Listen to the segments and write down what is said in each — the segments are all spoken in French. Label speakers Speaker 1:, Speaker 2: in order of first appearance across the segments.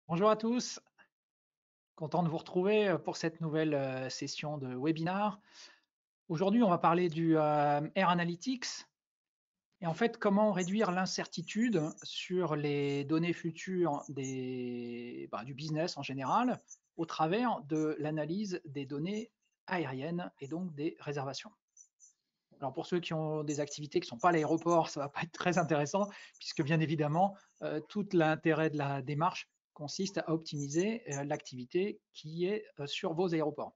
Speaker 1: Bonjour à tous, content de vous retrouver pour cette nouvelle session de webinar. Aujourd'hui, on va parler du Air Analytics et en fait comment réduire l'incertitude sur les données futures du business en général au travers de l'analyse des données aériennes et donc des réservations. Alors pour ceux qui ont des activités qui ne sont pas à l'aéroport, ça ne va pas être très intéressant puisque bien évidemment, tout l'intérêt de la démarche consiste à optimiser l'activité qui est sur vos aéroports.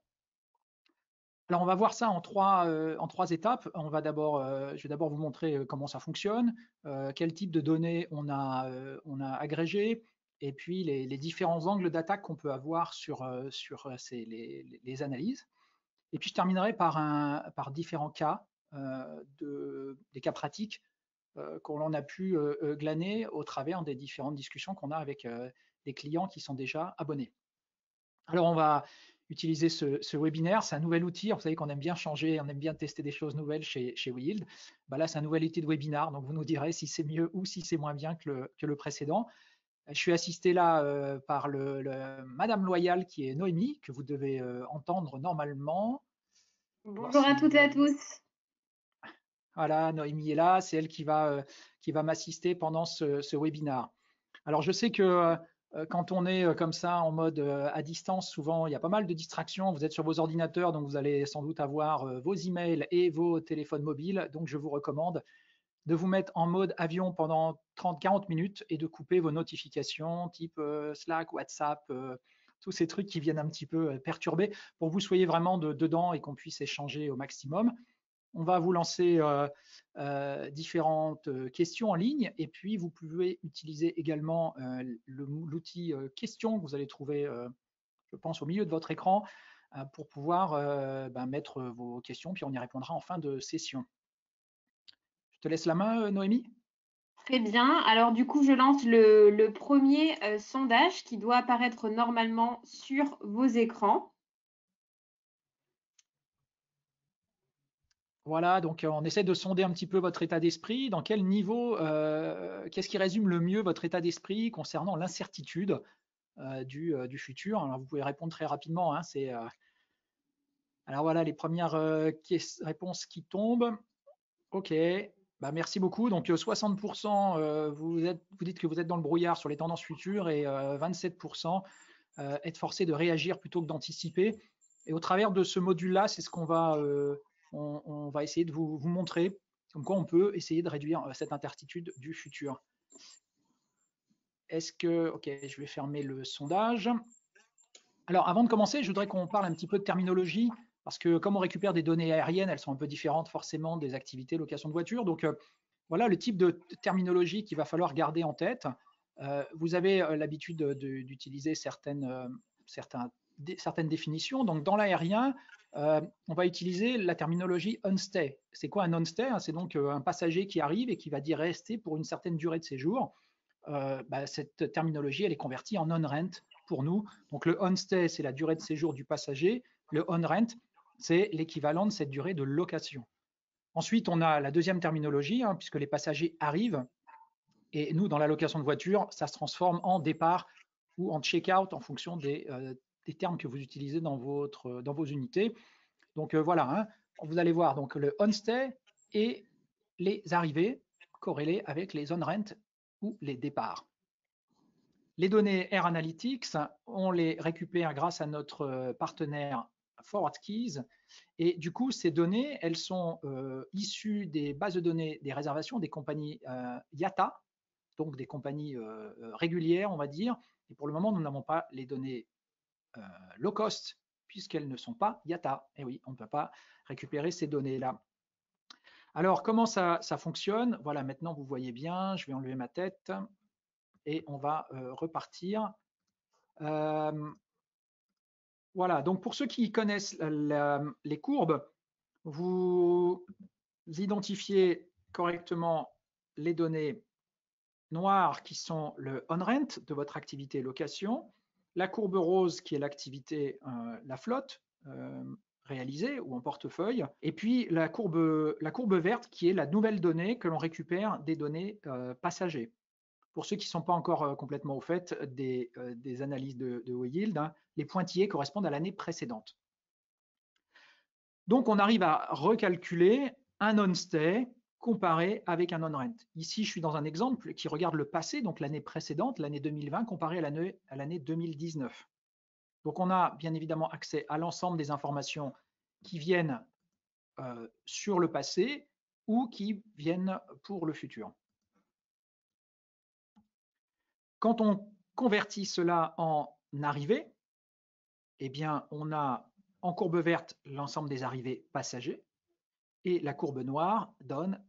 Speaker 1: Alors on va voir ça en trois étapes. Je vais d'abord vous montrer comment ça fonctionne, quel type de données on a agrégé, et puis les différents angles d'attaque qu'on peut avoir les analyses. Et puis je terminerai par différents cas, des cas pratiques qu'on a pu glaner au travers des différentes discussions qu'on a avec des clients qui sont déjà abonnés. Alors on va utiliser ce webinaire, c'est un nouvel outil. Vous savez qu'on aime bien changer, on aime bien tester des choses nouvelles chez Wild. Là, c'est un nouvel outil de webinar, donc vous nous direz si c'est mieux ou si c'est moins bien que le précédent. Je suis assisté là par Madame Loyal qui est Noémie, que vous devez entendre normalement. Voir
Speaker 2: Bonjour à toutes
Speaker 1: si
Speaker 2: et à tous.
Speaker 1: voilà, Noémie est là, c'est elle qui va m'assister pendant ce webinar. Alors je sais que quand on est comme ça en mode à distance, souvent il y a pas mal de distractions. Vous êtes sur vos ordinateurs, donc vous allez sans doute avoir vos emails et vos téléphones mobiles. Donc je vous recommande de vous mettre en mode avion pendant 30-40 minutes et de couper vos notifications type Slack, WhatsApp, tous ces trucs qui viennent un petit peu perturber pour que vous soyez vraiment dedans et qu'on puisse échanger au maximum. On va vous lancer différentes questions en ligne et puis vous pouvez utiliser également l'outil questions que vous allez trouver, je pense, au milieu de votre écran pour pouvoir mettre vos questions, puis on y répondra en fin de session. Je te laisse la main, Noémie.
Speaker 2: Très bien. Alors du coup, je lance le premier sondage qui doit apparaître normalement sur vos écrans.
Speaker 1: Voilà, donc on essaie de sonder un petit peu votre état d'esprit. Dans quel niveau, qu'est-ce qui résume le mieux votre état d'esprit concernant l'incertitude du futur? Alors vous pouvez répondre très rapidement, hein, alors voilà les premières réponses qui tombent. Ok, merci beaucoup. Donc 60%, vous dites que vous êtes dans le brouillard sur les tendances futures et 27% être forcé de réagir plutôt que d'anticiper. Et au travers de ce module-là, c'est ce on va essayer de vous montrer, comme quoi on peut essayer de réduire cette incertitude du futur. Ok, je vais fermer le sondage. Alors, avant de commencer, je voudrais qu'on parle un petit peu de terminologie, parce que comme on récupère des données aériennes, elles sont un peu différentes forcément des activités location de voiture. Donc, voilà le type de terminologie qu'il va falloir garder en tête. Vous avez l'habitude d'utiliser certaines définitions. Donc, dans l'aérien, on va utiliser la terminologie on-stay. C'est quoi un on-stay? C'est donc un passager qui arrive et qui va dire rester pour une certaine durée de séjour. Cette terminologie, elle est convertie en on-rent pour nous. Donc le on-stay, c'est la durée de séjour du passager. Le on-rent, c'est l'équivalent de cette durée de location. Ensuite, on a la deuxième terminologie, puisque les passagers arrivent. Et nous, dans la location de voiture, ça se transforme en départ ou en check-out en fonction des termes que vous utilisez dans vos unités. Donc voilà, vous allez voir donc le on-stay et les arrivées corrélées avec les on-rent ou les départs. Les données Air Analytics, on les récupère grâce à notre partenaire ForwardKeys. Et du coup, ces données, elles sont issues des bases de données des réservations des compagnies IATA, donc des compagnies régulières, on va dire. Et pour le moment, nous n'avons pas les données low cost, puisqu'elles ne sont pas IATA. Et oui, on ne peut pas récupérer ces données-là. Alors, comment ça fonctionne? Voilà, maintenant vous voyez bien, je vais enlever ma tête et on va repartir. Euh, voilà, donc pour ceux qui connaissent les courbes, vous identifiez correctement les données noires qui sont le on-rent de votre activité location, la courbe rose qui est l'activité, la flotte réalisée ou en portefeuille, et puis la courbe verte qui est la nouvelle donnée que l'on récupère des données passagers. pour ceux qui ne sont pas encore complètement au fait des analyses de haut yield, hein, les pointillés correspondent à l'année précédente. Donc, on arrive à recalculer un on-stay comparé avec un on-rent. Ici, je suis dans un exemple qui regarde le passé, donc l'année précédente, l'année 2020, comparée à l'année 2019. Donc, on a bien évidemment accès à l'ensemble des informations qui viennent sur le passé ou qui viennent pour le futur. Quand on convertit cela en arrivée, eh bien, on a en courbe verte l'ensemble des arrivées passagers et la courbe noire donne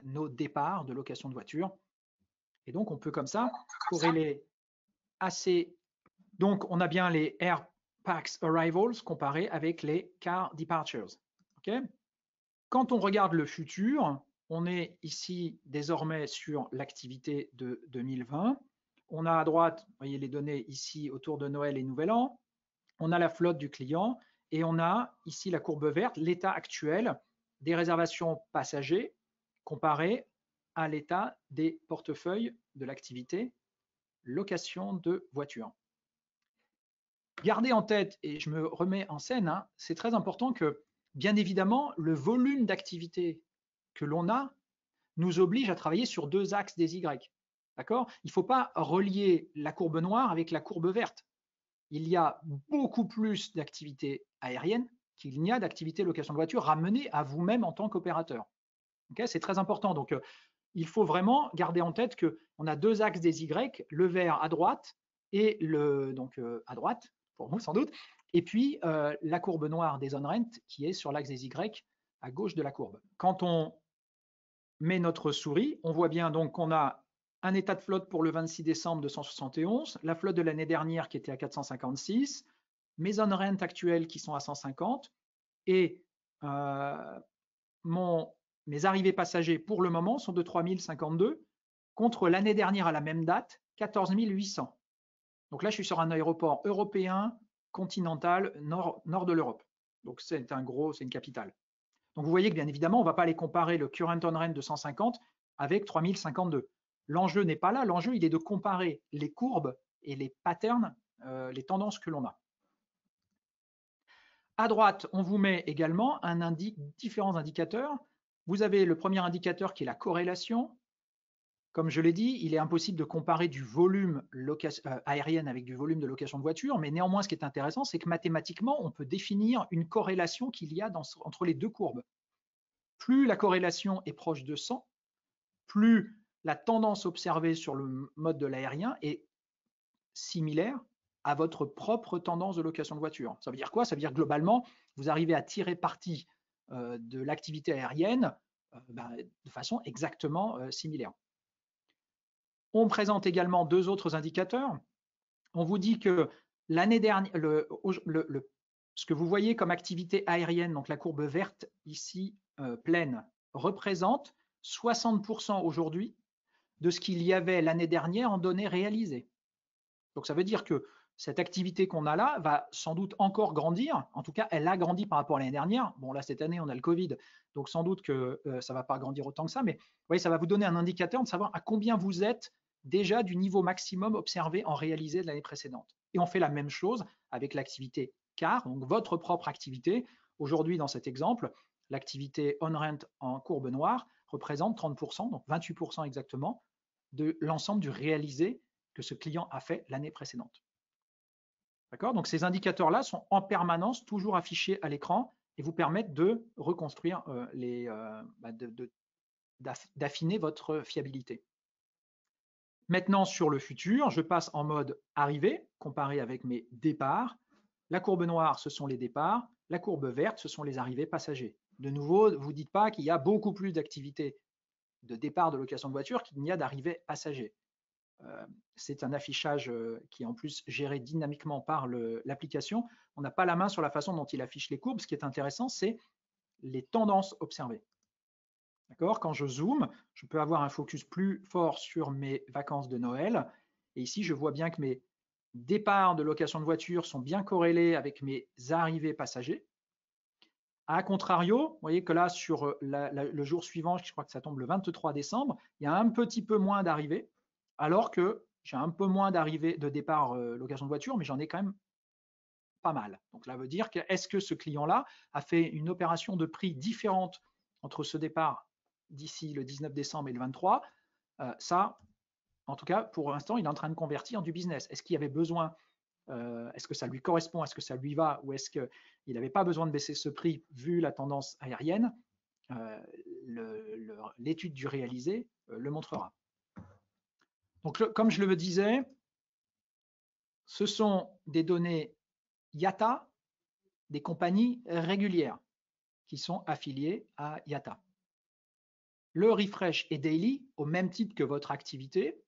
Speaker 1: nos départs de location de voiture. Et donc, on peut comme ça corréler assez. Donc, on a bien les Air Pax Arrivals comparés avec les Car Departures. Okay. Quand on regarde le futur, on est ici désormais sur l'activité de 2020. On a à droite, vous voyez les données ici autour de Noël et Nouvel An. On a la flotte du client et on a ici la courbe verte, l'état actuel des réservations passagers comparé à l'état des portefeuilles de l'activité location de voitures. Gardez en tête, et je me remets en scène, hein, c'est très important que, bien évidemment, le volume d'activité que l'on a nous oblige à travailler sur deux axes des Y. D'accord ? Il ne faut pas relier la courbe noire avec la courbe verte. Il y a beaucoup plus d'activités aériennes qu'il n'y a d'activités location de voiture ramenées à vous-même en tant qu'opérateur. Okay, c'est très important. Donc, il faut vraiment garder en tête qu'on a deux axes des Y, le vert à droite et à droite, pour vous sans doute, et puis la courbe noire des on-rent qui est sur l'axe des Y à gauche de la courbe. Quand on met notre souris, on voit bien donc qu'on a un état de flotte pour le 26 décembre de 171, la flotte de l'année dernière qui était à 456, mes on-rent actuels qui sont à 150 et mes arrivées passagers pour le moment sont de 3052 contre l'année dernière à la même date 14 800. Donc là, je suis sur un aéroport européen, continental, nord de l'Europe. Donc c'est une capitale. Donc vous voyez que bien évidemment, on ne va pas aller comparer le current on-rent de 150 avec 3052. L'enjeu n'est pas là, l'enjeu il est de comparer les courbes et les patterns, les tendances que l'on a. À droite, on vous met également différents indicateurs. Vous avez le premier indicateur qui est la corrélation. Comme je l'ai dit, il est impossible de comparer du volume aérien avec du volume de location de voiture, mais néanmoins, ce qui est intéressant, c'est que mathématiquement, on peut définir une corrélation qu'il y a entre les deux courbes. Plus la corrélation est proche de 100, plus la tendance observée sur le mode de l'aérien est similaire à votre propre tendance de location de voiture. Ça veut dire quoi? Ça veut dire globalement, vous arrivez à tirer parti de l'activité aérienne de façon exactement similaire. On présente également deux autres indicateurs. On vous dit que l'année dernière, ce que vous voyez comme activité aérienne, donc la courbe verte ici pleine, représente 60% aujourd'hui de ce qu'il y avait l'année dernière en données réalisées. Donc ça veut dire que cette activité qu'on a là va sans doute encore grandir. En tout cas, elle a grandi par rapport à l'année dernière. Bon, là, cette année, on a le Covid, donc sans doute que ça ne va pas grandir autant que ça. Mais vous voyez, ça va vous donner un indicateur de savoir à combien vous êtes déjà du niveau maximum observé en réalisé de l'année précédente. Et on fait la même chose avec l'activité car, donc votre propre activité. Aujourd'hui, dans cet exemple, l'activité on-rent en courbe noire représente 30%, donc 28% exactement, de l'ensemble du réalisé que ce client a fait l'année précédente. D'accord? Donc ces indicateurs-là sont en permanence toujours affichés à l'écran et vous permettent de reconstruire, d'affiner votre fiabilité. Maintenant, sur le futur, je passe en mode arrivée, comparé avec mes départs. La courbe noire, ce sont les départs. La courbe verte, ce sont les arrivées passagers. De nouveau, vous ne dites pas qu'il y a beaucoup plus d'activités de départ de location de voiture qu'il n'y a d'arrivée passagers. C'est un affichage qui est en plus géré dynamiquement par l'application. On n'a pas la main sur la façon dont il affiche les courbes. Ce qui est intéressant, c'est les tendances observées. D'accord? Quand je zoome, je peux avoir un focus plus fort sur mes vacances de Noël. Et ici, je vois bien que mes départs de location de voiture sont bien corrélés avec mes arrivées passagers. A contrario, vous voyez que là, sur le jour suivant, je crois que ça tombe le 23 décembre, il y a un petit peu moins d'arrivées. alors que j'ai un peu moins d'arrivée de départ location de voiture, mais j'en ai quand même pas mal. Donc, là veut dire que est-ce que ce client-là a fait une opération de prix différente entre ce départ d'ici le 19 décembre et le 23? Ça, en tout cas, pour l'instant, il est en train de convertir du business. Est-ce qu'il y avait besoin, est-ce que ça lui correspond, est-ce que ça lui va, ou est-ce qu'il n'avait pas besoin de baisser ce prix vu la tendance aérienne? L'étude du réalisé le montrera. Donc, comme je le disais, ce sont des données IATA des compagnies régulières qui sont affiliées à IATA. Le refresh est daily au même titre que votre activité.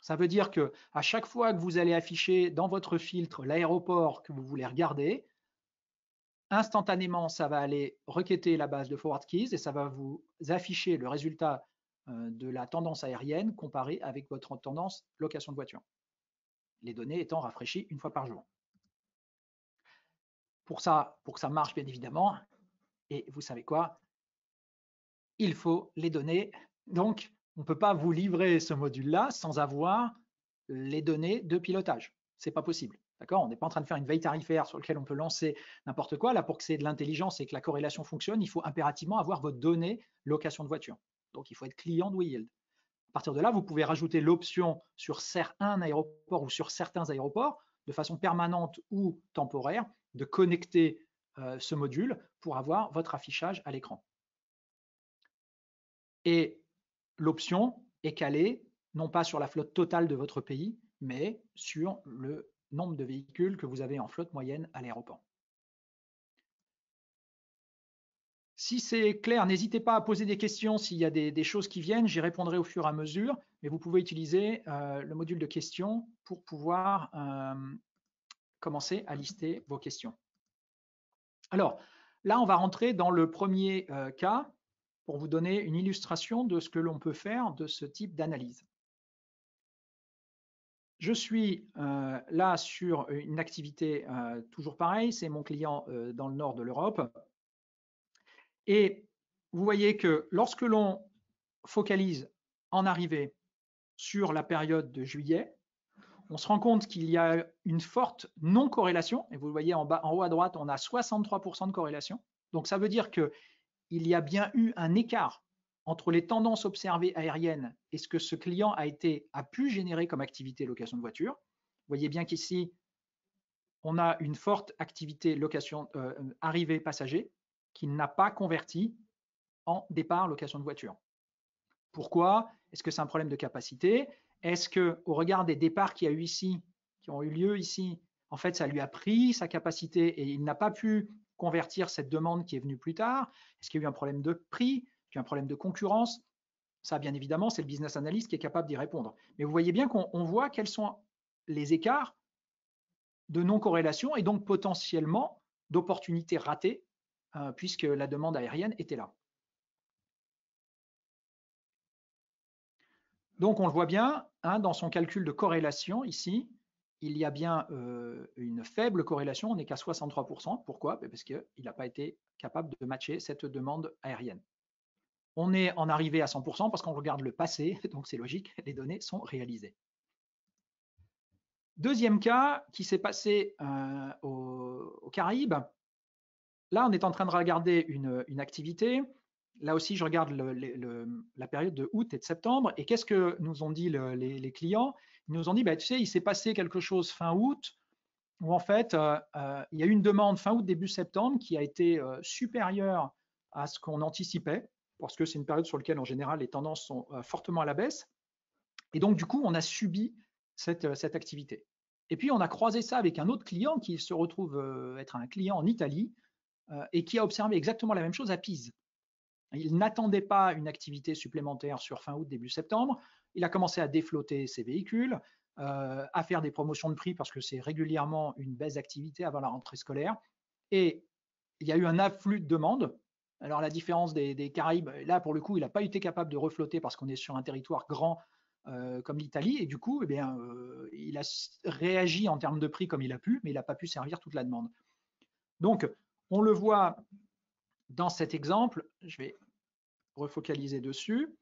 Speaker 1: Ça veut dire que à chaque fois que vous allez afficher dans votre filtre l'aéroport que vous voulez regarder, instantanément, ça va aller requêter la base de forward keys et ça va vous afficher le résultat de la tendance aérienne comparée avec votre tendance location de voiture. Les données étant rafraîchies une fois par jour. Pour que ça marche, bien évidemment, et vous savez quoi? Il faut les données. Donc, on ne peut pas vous livrer ce module-là sans avoir les données de pilotage. Ce n'est pas possible. D'accord? On n'est pas en train de faire une veille tarifaire sur laquelle on peut lancer n'importe quoi. Là, pour que c'est de l'intelligence et que la corrélation fonctionne, il faut impérativement avoir vos données location de voiture. Donc, il faut être client de WeYield. À partir de là, vous pouvez rajouter l'option sur un aéroport ou sur certains aéroports, de façon permanente ou temporaire, de connecter ce module pour avoir votre affichage à l'écran. Et l'option est calée non pas sur la flotte totale de votre pays, mais sur le nombre de véhicules que vous avez en flotte moyenne à l'aéroport. Si c'est clair, n'hésitez pas à poser des questions s'il y a des choses qui viennent, j'y répondrai au fur et à mesure, mais vous pouvez utiliser le module de questions pour pouvoir commencer à lister vos questions. Alors, là, on va rentrer dans le premier cas pour vous donner une illustration de ce que l'on peut faire de ce type d'analyse. Je suis là sur une activité toujours pareille, c'est mon client dans le nord de l'Europe. Et vous voyez que lorsque l'on focalise en arrivée sur la période de juillet, on se rend compte qu'il y a une forte non-corrélation. Et vous le voyez en haut à droite, on a 63% de corrélation. Donc ça veut dire qu'il y a bien eu un écart entre les tendances observées aériennes et ce que ce client a pu générer comme activité location de voiture. Vous voyez bien qu'ici, on a une forte activité location arrivée passager qui n'a pas converti en départ location de voiture. Pourquoi? Est-ce que c'est un problème de capacité? Est-ce que, au regard des départs qu'il y a eu ici, qui ont eu lieu ici, en fait, ça lui a pris sa capacité et il n'a pas pu convertir cette demande qui est venue plus tard? Est-ce qu'il y a eu un problème de prix? Est-ce qu'il y a eu un problème de concurrence? Ça, bien évidemment, c'est le business analyst qui est capable d'y répondre. Mais vous voyez bien qu'on voit quels sont les écarts de non-corrélation et donc potentiellement d'opportunités ratées puisque la demande aérienne était là. Donc on le voit bien, hein, dans son calcul de corrélation ici, il y a bien une faible corrélation, on n'est qu'à 63%. Pourquoi? Parce qu'il n'a pas été capable de matcher cette demande aérienne. On est en arrivée à 100% parce qu'on regarde le passé, donc c'est logique, les données sont réalisées. Deuxième cas qui s'est passé aux Caraïbes. Là, on est en train de regarder une activité. Là aussi, je regarde la période de août et de septembre. Et qu'est-ce que nous ont dit les clients? Ils nous ont dit, bah, tu sais, il s'est passé quelque chose fin août, où en fait, il y a eu une demande fin août, début septembre, qui a été supérieure à ce qu'on anticipait, parce que c'est une période sur laquelle, en général, les tendances sont fortement à la baisse. Et donc, du coup, on a subi cette activité. Et puis, on a croisé ça avec un autre client qui se retrouve être un client en Italie et qui a observé exactement la même chose à Pise. Il n'attendait pas une activité supplémentaire sur fin août, début septembre. Il a commencé à déflotter ses véhicules, à faire des promotions de prix parce que c'est régulièrement une baisse d'activité avant la rentrée scolaire. Et il y a eu un afflux de demandes. Alors la différence des Caraïbes, là pour le coup, il n'a pas été capable de reflotter parce qu'on est sur un territoire grand comme l'Italie. Et du coup, eh bien, il a réagi en termes de prix comme il a pu, mais il n'a pas pu servir toute la demande. Donc, on le voit dans cet exemple, je vais refocaliser dessus.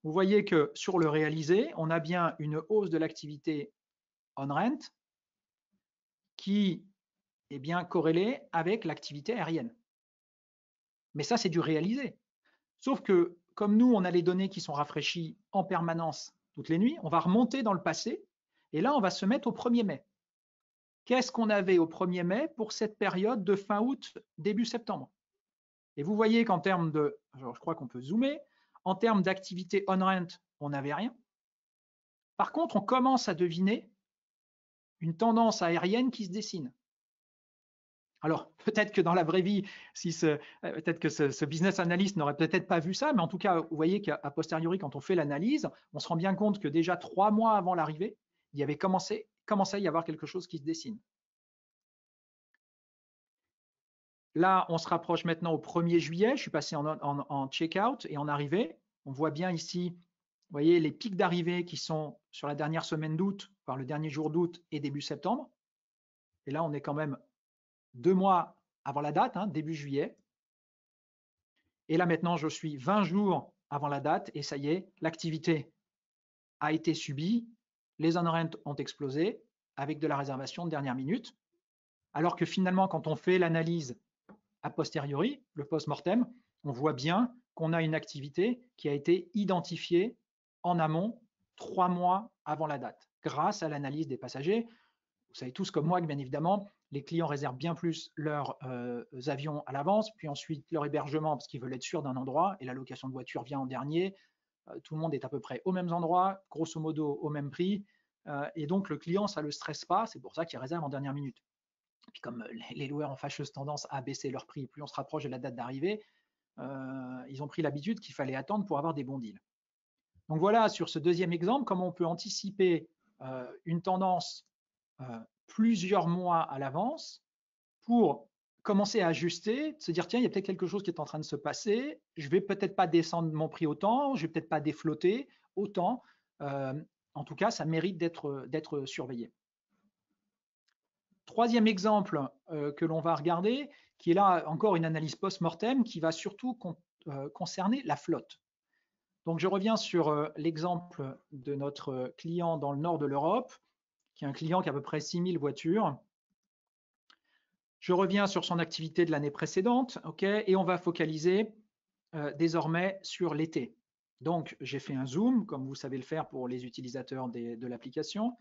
Speaker 1: vous voyez que sur le réalisé, on a bien une hausse de l'activité on-rent qui est bien corrélée avec l'activité aérienne. Mais ça, c'est du réalisé. Sauf que comme nous, on a les données qui sont rafraîchies en permanence toutes les nuits, on va remonter dans le passé et là, on va se mettre au 1er mai. Qu'est-ce qu'on avait au 1er mai pour cette période de fin août, début septembre? Et vous voyez qu'en termes de, alors je crois qu'on peut zoomer, en termes d'activité on-rent, on n'avait rien. Par contre, on commence à deviner une tendance aérienne qui se dessine. Alors, peut-être que dans la vraie vie, peut-être que ce business analyst n'aurait peut-être pas vu ça, mais en tout cas, vous voyez qu'à posteriori, quand on fait l'analyse, on se rend bien compte que déjà 3 mois avant l'arrivée, il y avait commencé à y avoir quelque chose qui se dessine. Là, on se rapproche maintenant au 1er juillet. Je suis passé en check-out et en arrivée. On voit bien ici, vous voyez, les pics d'arrivée qui sont sur la dernière semaine d'août, par le dernier jour d'août et début septembre. Et là, on est quand même 2 mois avant la date, hein, début juillet. Et là, maintenant, je suis 20 jours avant la date et ça y est, l'activité a été subie. Les on-rent ont explosé avec de la réservation de dernière minute. Alors que finalement, quand on fait l'analyse a posteriori, le post-mortem, on voit bien qu'on a une activité qui a été identifiée en amont 3 mois avant la date, grâce à l'analyse des passagers. Vous savez tous comme moi que bien évidemment, les clients réservent bien plus leurs avions à l'avance, puis ensuite leur hébergement parce qu'ils veulent être sûrs d'un endroit, et la location de voiture vient en dernier. Tout le monde est à peu près aux mêmes endroits, grosso modo au même prix, et donc le client, ça ne le stresse pas, c'est pour ça qu'il réserve en dernière minute. Puis comme les loueurs ont fâcheuse tendance à baisser leur prix, plus on se rapproche de la date d'arrivée, ils ont pris l'habitude qu'il fallait attendre pour avoir des bons deals. Donc voilà, sur ce deuxième exemple, comment on peut anticiper une tendance plusieurs mois à l'avance pour commencer à ajuster, se dire tiens, il y a peut-être quelque chose qui est en train de se passer, je vais peut-être pas descendre mon prix autant, je vais peut-être pas déflotter autant. En tout cas, ça mérite d'être surveillé. Troisième exemple que l'on va regarder, qui est là encore une analyse post-mortem qui va surtout concerner la flotte. Donc je reviens sur l'exemple de notre client dans le nord de l'Europe, qui est un client qui a à peu près 6000 voitures. Je reviens sur son activité de l'année précédente, et on va focaliser désormais sur l'été. Donc j'ai fait un zoom, comme vous savez le faire pour les utilisateurs de l'application.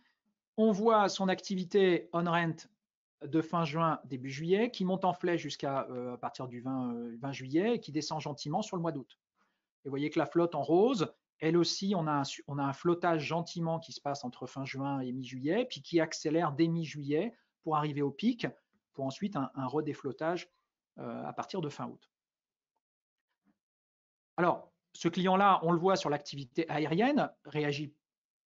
Speaker 1: On voit son activité on-rent de fin juin, début juillet, qui monte en flèche jusqu'à à partir du 20 juillet et qui descend gentiment sur le mois d'août. Et vous voyez que la flotte en rose, elle aussi, on a un flottage gentiment qui se passe entre fin juin et mi-juillet, puis qui accélère dès mi-juillet pour arriver au pic, pour ensuite un redéflottage à partir de fin août. Alors, ce client-là, on le voit sur l'activité aérienne, réagit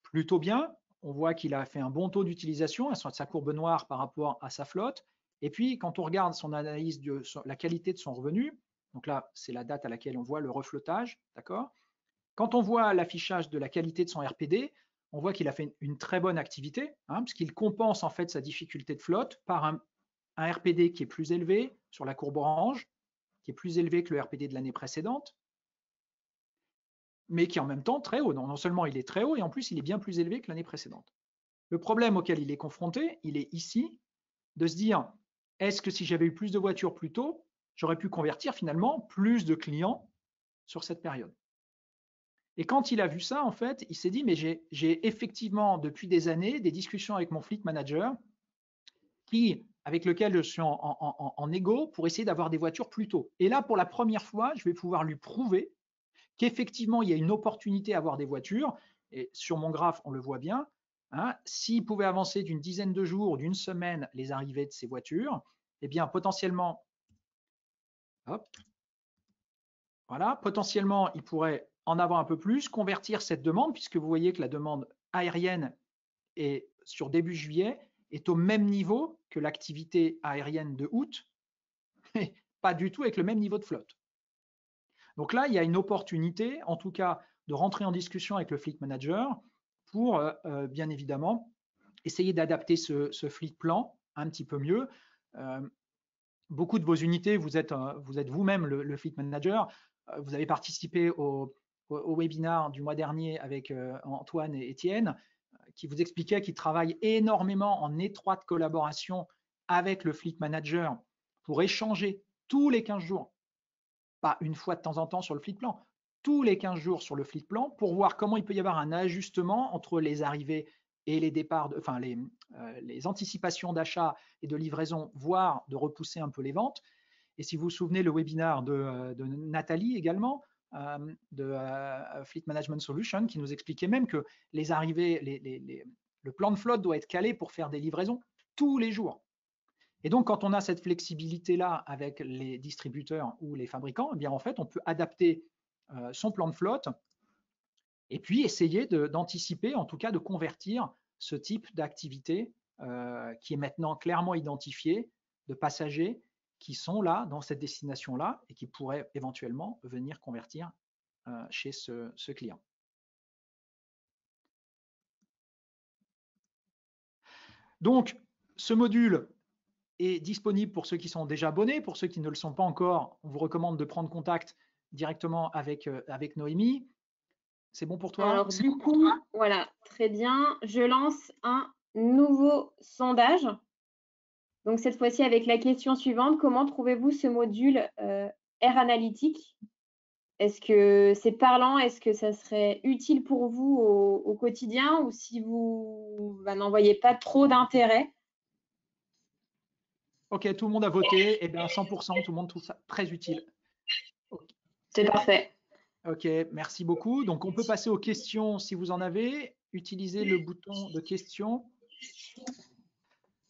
Speaker 1: plutôt bien. On voit qu'il a fait un bon taux d'utilisation, sa courbe noire par rapport à sa flotte. Et puis, quand on regarde son analyse de la qualité de son revenu, donc là, c'est la date à laquelle on voit le reflottage, d'accord? Quand on voit l'affichage de la qualité de son RPD, on voit qu'il a fait une très bonne activité, puisqu'il compense en fait sa difficulté de flotte par un RPD qui est plus élevé sur la courbe orange, qui est plus élevé que le RPD de l'année précédente, mais qui est en même temps très haut. Non seulement il est très haut, et en plus il est bien plus élevé que l'année précédente. Le problème auquel il est confronté, il est ici, de se dire, est-ce que si j'avais eu plus de voitures plus tôt, j'aurais pu convertir finalement plus de clients sur cette période? Et quand il a vu ça, en fait, il s'est dit, mais j'ai effectivement depuis des années des discussions avec mon fleet manager avec lequel je suis en égo pour essayer d'avoir des voitures plus tôt. Et là, pour la première fois, je vais pouvoir lui prouver qu'effectivement, il y a une opportunité à avoir des voitures. Et sur mon graphe, on le voit bien. S'il pouvait avancer d'une dizaine de jours ou d'une semaine les arrivées de ces voitures, eh bien, potentiellement, potentiellement, il pourrait en avoir un peu plus, convertir cette demande, puisque vous voyez que la demande aérienne est sur début juillet est au même niveau que l'activité aérienne de août, mais pas du tout avec le même niveau de flotte. Donc là, il y a une opportunité, en tout cas, de rentrer en discussion avec le fleet manager pour, bien évidemment, essayer d'adapter ce fleet plan un petit peu mieux. Beaucoup de vos unités, vous êtes vous-même le fleet manager, vous avez participé au au webinar du mois dernier avec Antoine et Étienne, qui vous expliquaient qu'ils travaillent énormément en étroite collaboration avec le fleet manager pour échanger tous les 15 jours, pas une fois de temps en temps sur le fleet plan, tous les 15 jours sur le fleet plan pour voir comment il peut y avoir un ajustement entre les arrivées et les départs, enfin les anticipations d'achat et de livraison, voire de repousser un peu les ventes. Et si vous vous souvenez, le webinaire de Nathalie également, de Fleet Management Solution, qui nous expliquait même que les arrivées, le plan de flotte doit être calé pour faire des livraisons tous les jours. Et donc, quand on a cette flexibilité-là avec les distributeurs ou les fabricants, eh bien, en fait, on peut adapter son plan de flotte et puis essayer d'anticiper, en tout cas de convertir ce type d'activité qui est maintenant clairement identifié de passagers qui sont là, dans cette destination-là, et qui pourraient éventuellement venir convertir chez ce client. Donc, ce module est disponible pour ceux qui sont déjà abonnés. Pour ceux qui ne le sont pas encore, on vous recommande de prendre contact directement avec Noémie. C'est bon pour toi?
Speaker 2: Alors, du coup, voilà, très bien. Je lance un nouveau sondage. Donc, cette fois-ci, avec la question suivante, comment trouvez-vous ce module Air Analytique? Est-ce que c'est parlant? Est-ce que ça serait utile pour vous au quotidien ou si vous n'en voyez pas trop d'intérêt?
Speaker 1: Ok, tout le monde a voté. Eh bien, 100%, tout le monde trouve ça très utile. Okay.
Speaker 2: C'est parfait.
Speaker 1: Ok, merci beaucoup. Donc, on peut passer aux questions si vous en avez. Utilisez le bouton de questions.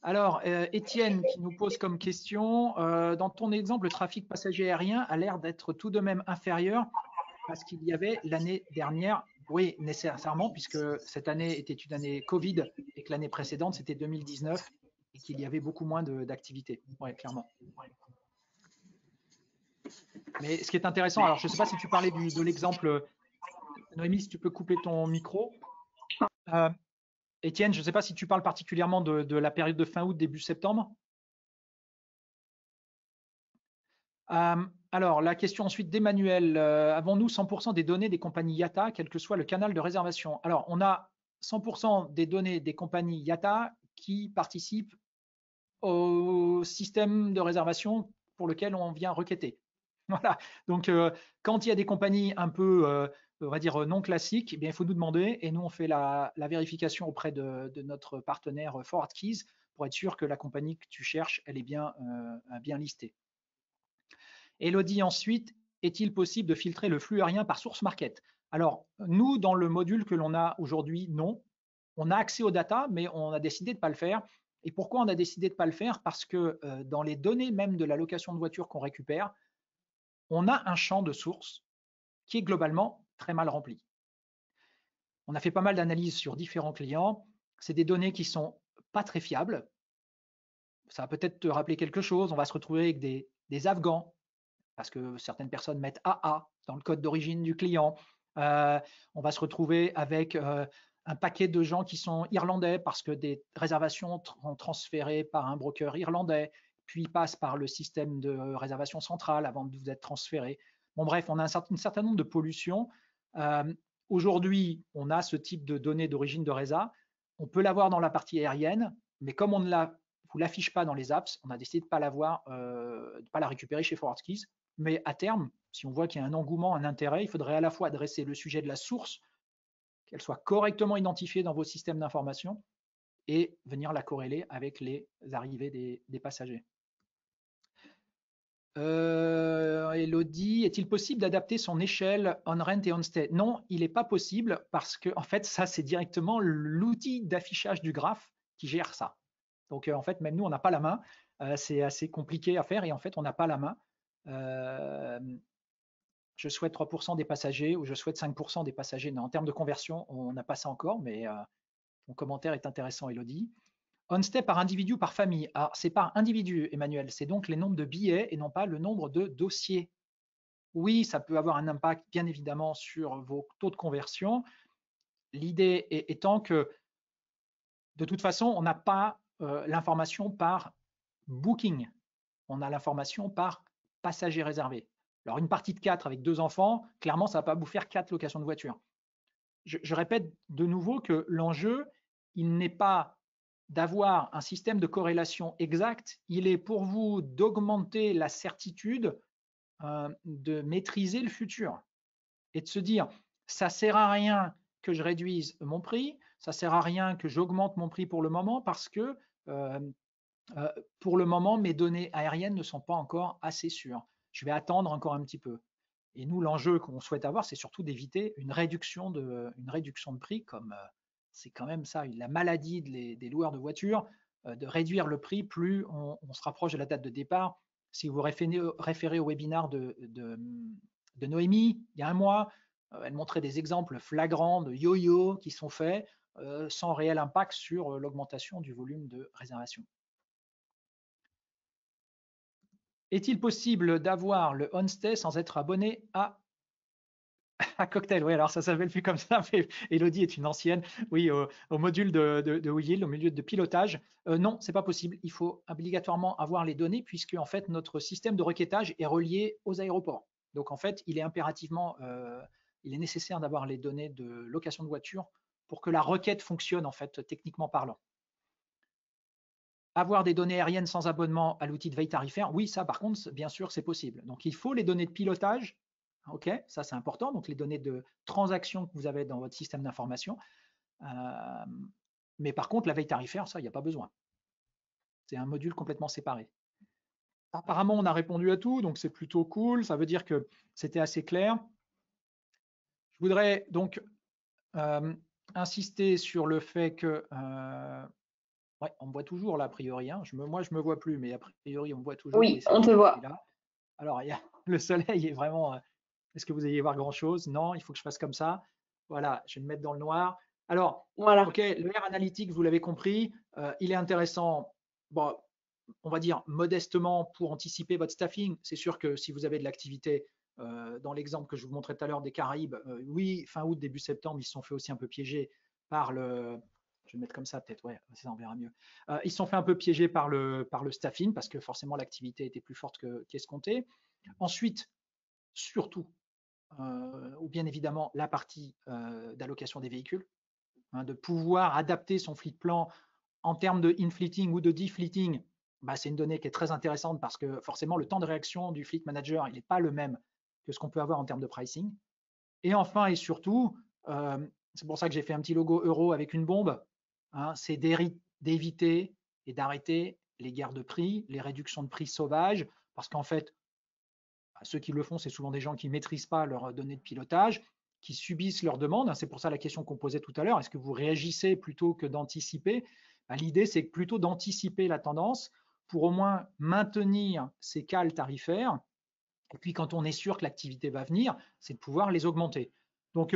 Speaker 1: Alors, Étienne qui nous pose comme question, dans ton exemple, le trafic passager aérien a l'air d'être tout de même inférieur à ce qu'il y avait l'année dernière. Oui, nécessairement, puisque cette année était une année Covid et que l'année précédente, c'était 2019 et qu'il y avait beaucoup moins d'activités. Oui, clairement. Mais ce qui est intéressant, alors je ne sais pas si tu parlais de l'exemple, Noémie, si tu peux couper ton micro. Étienne, je ne sais pas si tu parles particulièrement de la période de fin août, début septembre. Alors, la question ensuite d'Emmanuel. Avons-nous 100% des données des compagnies IATA, quel que soit le canal de réservation? Alors, on a 100% des données des compagnies IATA qui participent au système de réservation pour lequel on vient requêter. Voilà. Donc, quand il y a des compagnies un peu, on va dire, non classiques, eh bien, il faut nous demander et nous, on fait la vérification auprès de notre partenaire Forward Keys pour être sûr que la compagnie que tu cherches, elle est bien listée. Elodie, ensuite, est-il possible de filtrer le flux aérien par source market? Alors, nous, dans le module que l'on a aujourd'hui, non. On a accès aux data, mais on a décidé de ne pas le faire. Et pourquoi on a décidé de ne pas le faire? Parce que dans les données même de la location de voiture qu'on récupère, on a un champ de source qui est globalement très mal rempli. On a fait pas mal d'analyses sur différents clients. C'est des données qui sont pas très fiables. Ça va peut-être te rappeler quelque chose. On va se retrouver avec des Afghans, parce que certaines personnes mettent AA dans le code d'origine du client. On va se retrouver avec un paquet de gens qui sont irlandais parce que des réservations sont transférées par un broker irlandais, puis passent par le système de réservation centrale avant de vous être transférés. Bon, bref, on a un certain nombre de pollutions. Aujourd'hui, on a ce type de données d'origine de résa. On peut l'avoir dans la partie aérienne, mais comme on ne vous l'affiche pas dans les apps, on a décidé de ne pas la récupérer chez ForwardKeys. Mais à terme, si on voit qu'il y a un engouement, un intérêt, il faudrait à la fois adresser le sujet de la source, qu'elle soit correctement identifiée dans vos systèmes d'information, et venir la corréler avec les arrivées des passagers. Elodie, est-il possible d'adapter son échelle on-rent et on-stay? Non, il n'est pas possible parce que en fait, ça, c'est directement l'outil d'affichage du graphe qui gère ça. Donc, en fait, même nous, on n'a pas la main. C'est assez compliqué à faire et en fait, on n'a pas la main. Je souhaite 3% des passagers ou je souhaite 5% des passagers. Non, en termes de conversion, on n'a pas ça encore, mais ton commentaire est intéressant, Elodie. On-stay par individu ou par famille? Alors, c'est par individu, Emmanuel. C'est donc les nombres de billets et non pas le nombre de dossiers. Oui, ça peut avoir un impact, bien évidemment, sur vos taux de conversion. L'idée étant que, de toute façon, on n'a pas l'information par booking. On a l'information par passager réservé. Alors, une partie de 4 avec 2 enfants, clairement, ça ne va pas vous faire 4 locations de voiture. Je répète de nouveau que l'enjeu, il n'est pas d'avoir un système de corrélation exact, il est pour vous d'augmenter la certitude de maîtriser le futur et de se dire, ça ne sert à rien que je réduise mon prix, ça ne sert à rien que j'augmente mon prix pour le moment parce que pour le moment, mes données aériennes ne sont pas encore assez sûres. Je vais attendre encore un petit peu. Et nous, l'enjeu qu'on souhaite avoir, c'est surtout d'éviter une réduction de prix, comme c'est quand même ça, la maladie des loueurs de voitures, de réduire le prix plus on se rapproche de la date de départ. Si vous référez au webinaire de Noémie, il y a un mois, elle montrait des exemples flagrants de yo-yo qui sont faits sans réel impact sur l'augmentation du volume de réservation. Est-il possible d'avoir le OnStay sans être abonné à Cocktail? Oui, alors ça s'appelle plus comme ça, mais Elodie est une ancienne. Oui, au module de WeYield, au module de pilotage. Non, c'est pas possible. Il faut obligatoirement avoir les données puisque en fait notre système de requêtage est relié aux aéroports. Donc en fait, il est nécessaire d'avoir les données de location de voiture pour que la requête fonctionne en fait techniquement parlant. Avoir des données aériennes sans abonnement à l'outil de veille tarifaire, oui, ça par contre, bien sûr, c'est possible. Donc il faut les données de pilotage, ok, ça c'est important, donc les données de transaction que vous avez dans votre système d'information. Mais par contre, la veille tarifaire, ça, il n'y a pas besoin. C'est un module complètement séparé. Apparemment, on a répondu à tout, donc c'est plutôt cool. Ça veut dire que c'était assez clair. Je voudrais donc insister sur le fait que ouais, on me voit toujours là, a priori. Hein. Moi, je me vois plus, mais a priori, on me voit toujours.
Speaker 2: Oui,
Speaker 1: Oui, c'est
Speaker 2: on
Speaker 1: bon,
Speaker 2: te
Speaker 1: je
Speaker 2: voit.
Speaker 1: suis là. Alors, le soleil est vraiment. Est-ce que vous allez voir grand-chose? Non, il faut que je fasse comme ça. Voilà, je vais me mettre dans le noir. Alors,
Speaker 2: Voilà.
Speaker 1: OK, le R analytique, vous l'avez compris, il est intéressant, bon, on va dire modestement pour anticiper votre staffing. C'est sûr que si vous avez de l'activité, dans l'exemple que je vous montrais tout à l'heure des Caraïbes, oui, fin août, début septembre, ils se sont fait aussi un peu piéger par le. Je vais le mettre comme ça peut-être, ouais, ça on verra mieux. Ils se sont fait un peu piéger par le staffing parce que forcément l'activité était plus forte qu'escompté. Ensuite, surtout, ou bien évidemment la partie d'allocation des véhicules, hein, de pouvoir adapter son fleet plan en termes de in-fleeting ou de de-fleeting. Bah, c'est une donnée qui est très intéressante parce que forcément le temps de réaction du fleet manager il n'est pas le même que ce qu'on peut avoir en termes de pricing. Et enfin et surtout, c'est pour ça que j'ai fait un petit logo euro avec une bombe, hein, c'est d'éviter et d'arrêter les guerres de prix, les réductions de prix sauvages, parce qu'en fait, ceux qui le font, c'est souvent des gens qui ne maîtrisent pas leurs données de pilotage, qui subissent leurs demandes. C'est pour ça la question qu'on posait tout à l'heure, est-ce que vous réagissez plutôt que d'anticiper? L'idée, c'est plutôt d'anticiper la tendance pour au moins maintenir ces cales tarifaires. Et puis, quand on est sûr que l'activité va venir, c'est de pouvoir les augmenter. Donc,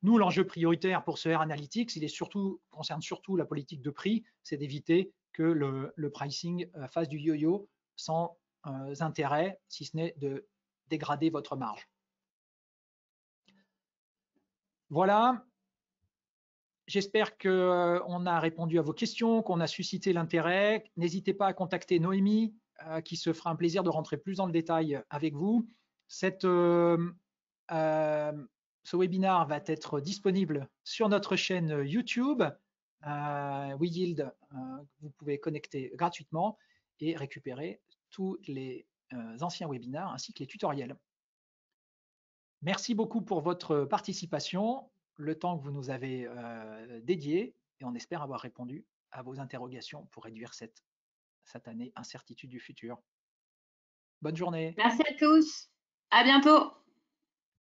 Speaker 1: nous, l'enjeu prioritaire pour ce R Analytics, concerne surtout la politique de prix, c'est d'éviter que le pricing fasse du yo-yo sans intérêt, si ce n'est de dégrader votre marge. Voilà, j'espère qu'on a répondu à vos questions, qu'on a suscité l'intérêt. N'hésitez pas à contacter Noémie, qui se fera un plaisir de rentrer plus dans le détail avec vous. Ce webinaire va être disponible sur notre chaîne YouTube, WeYield. Vous pouvez connecter gratuitement et récupérer tous les anciens webinaires ainsi que les tutoriels. Merci beaucoup pour votre participation, le temps que vous nous avez dédié, et on espère avoir répondu à vos interrogations pour réduire cette année incertitude du futur. Bonne journée.
Speaker 2: Merci à tous. À bientôt.